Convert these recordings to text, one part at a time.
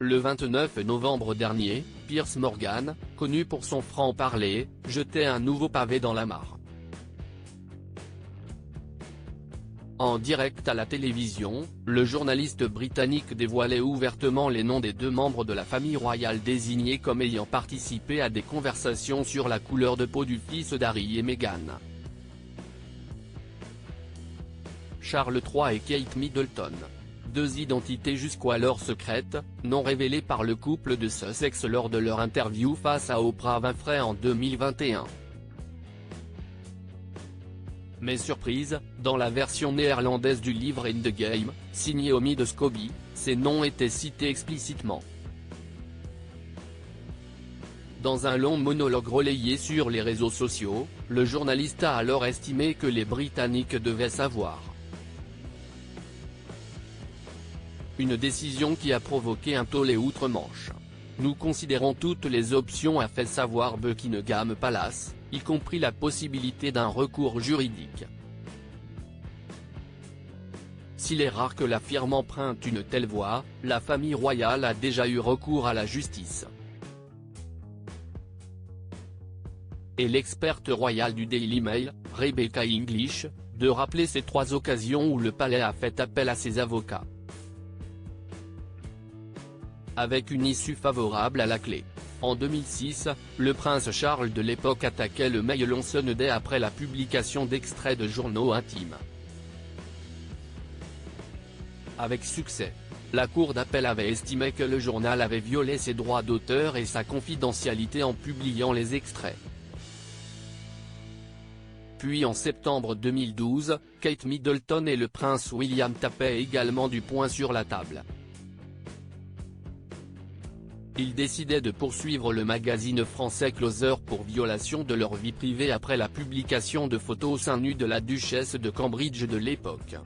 Le 29 novembre dernier, Piers Morgan, connu pour son franc-parler, jetait un nouveau pavé dans la mare. En direct à la télévision, le journaliste britannique dévoilait ouvertement les noms des 2 membres de la famille royale désignés comme ayant participé à des conversations sur la couleur de peau du fils d'Harry et Meghan. Charles III et Kate Middleton. 2 identités jusqu'alors secrètes, non révélées par le couple de Sussex lors de leur interview face à Oprah Winfrey en 2021. Mais surprise, dans la version néerlandaise du livre In the Game, signé Omid Scobie, ces noms étaient cités explicitement. Dans un long monologue relayé sur les réseaux sociaux, le journaliste a alors estimé que les Britanniques devaient savoir. Une décision qui a provoqué un tollé outre-Manche. Nous considérons toutes les options, a fait savoir Buckingham Palace, y compris la possibilité d'un recours juridique. S'il est rare que la firme emprunte une telle voie, la famille royale a déjà eu recours à la justice. Et l'experte royale du Daily Mail, Rebecca English, de rappeler ces 3 occasions où le palais a fait appel à ses avocats. Avec une issue favorable à la clé. En 2006, le prince Charles de l'époque attaquait le Mail on Sunday après la publication d'extraits de journaux intimes. Avec succès. La cour d'appel avait estimé que le journal avait violé ses droits d'auteur et sa confidentialité en publiant les extraits. Puis en septembre 2012, Kate Middleton et le prince William tapaient également du poing sur la table. Ils décidaient de poursuivre le magazine français Closer pour violation de leur vie privée après la publication de photos au sein nu de la duchesse de Cambridge de l'époque.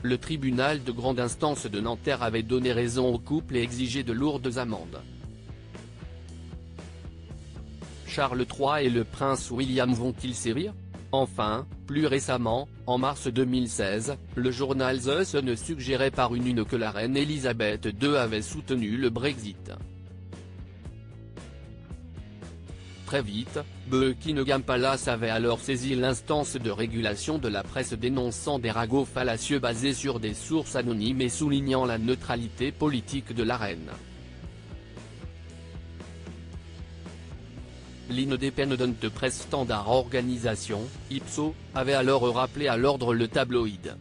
Le tribunal de grande instance de Nanterre avait donné raison au couple et exigé de lourdes amendes. Charles III et le prince William vont-ils sévir ? Enfin, plus récemment, en mars 2016, le journal The Sun suggérait par une une que la reine Elisabeth II avait soutenu le Brexit. Très vite, Buckingham Palace avait alors saisi l'instance de régulation de la presse dénonçant des ragots fallacieux basés sur des sources anonymes et soulignant la neutralité politique de la reine. L'Independent Press Standard Organisation, Ipsos, avait alors rappelé à l'ordre le tabloïd.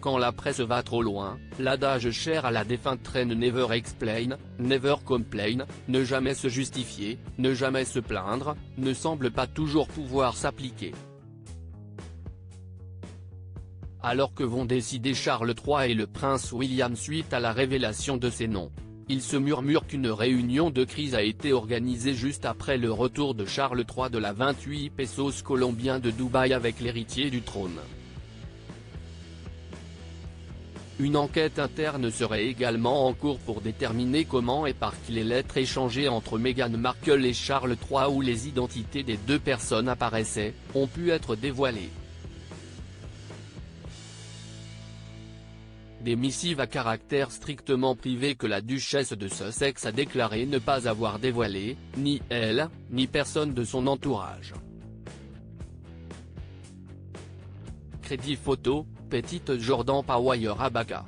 Quand la presse va trop loin, l'adage cher à la défunte reine Never explain, never complain, ne jamais se justifier, ne jamais se plaindre, ne semble pas toujours pouvoir s'appliquer. Alors que vont décider Charles III et le prince William suite à la révélation de ces noms? Il se murmure qu'une réunion de crise a été organisée juste après le retour de Charles III de la 28 pesos colombien de Dubaï avec l'héritier du trône. Une enquête interne serait également en cours pour déterminer comment et par qui les lettres échangées entre Meghan Markle et Charles III où les identités des 2 personnes apparaissaient, ont pu être dévoilées. Des missives à caractère strictement privé que la duchesse de Sussex a déclaré ne pas avoir dévoilées, ni elle, ni personne de son entourage. Crédit photo, Petite Jordan Power Abaka.